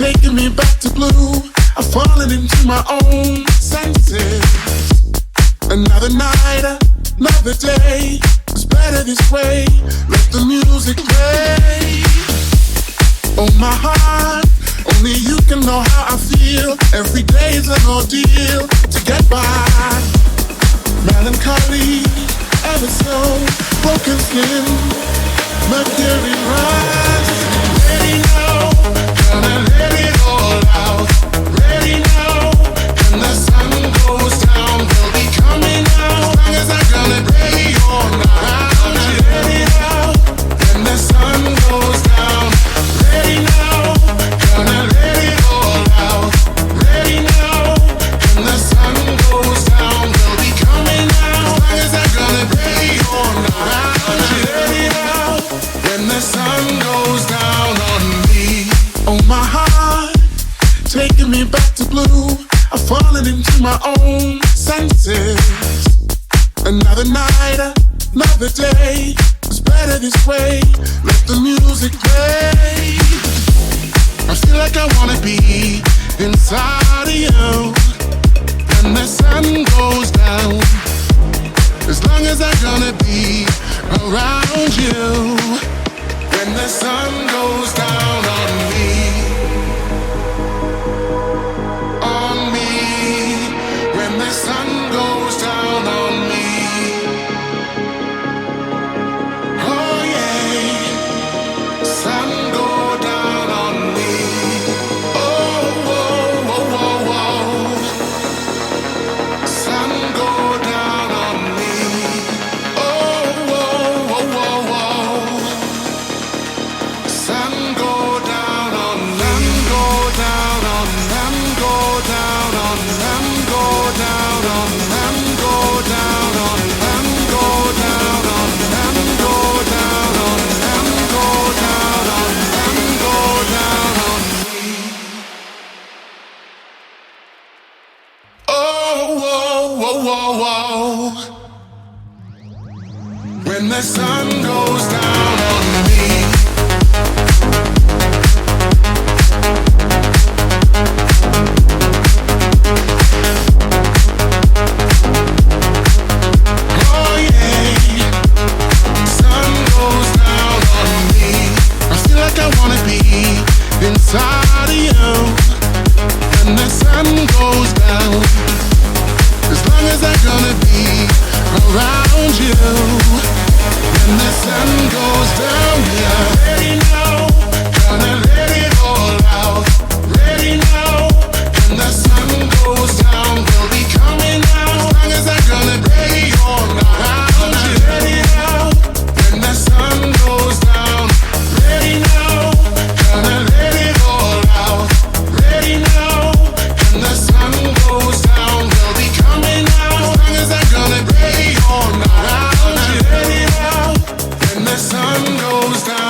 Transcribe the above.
taking me back to blue. I've fallen into my own senses. Another night, another day. It's better this way. Let the music play. Oh my heart, only you can know how I feel. Every day is an ordeal to get by. Melancholy, ever so broken skin. Mercury rise. Ready now, gonna let it all out. Ready now, when the sun goes down, we'll be coming out. As long as I'm gonna ready all night. Ready now, when the sun goes down. Ready now, gonna let it all out. Ready now, when the sun goes down, we'll be coming out. As long as I'm gonna ready all night. Ready now, when the sun goes down on me. Oh my heart, taking me back to blue. I've fallen into my own senses. Another night, another day. It's better this way. Let the music play. I feel like I wanna be inside of you when the sun goes down. As long as I'm gonna be around you when the sun goes down on me. On me, when the sun goes down on me. Oh yeah, sun go down on me. Oh, whoa, whoa, whoa, whoa. Sun go down on me. Oh, whoa, whoa, whoa, whoa. Sun go down on them, go down on them, go down on them, go down on them, go down on them, go down on them, go down on them, go down on them, go down on me. Oh, whoa, whoa, whoa, whoa. When the sun goes down on me. Oh yeah, sun goes down on me. I feel like I wanna be inside of you when the sun goes down. As long as I'm gonna be around you when the sun goes down, yeah. Ready now, gonna let it all out. Ready now, when the sun goes down, we'll be coming out. As long as I'm gonna ready all night. Ready now, when the sun goes down. Ready now, gonna let it all out. Ready now, when the sun goes down, we'll be coming out. As long as I'm gonna ready all night. Ready now, when the sun goes down.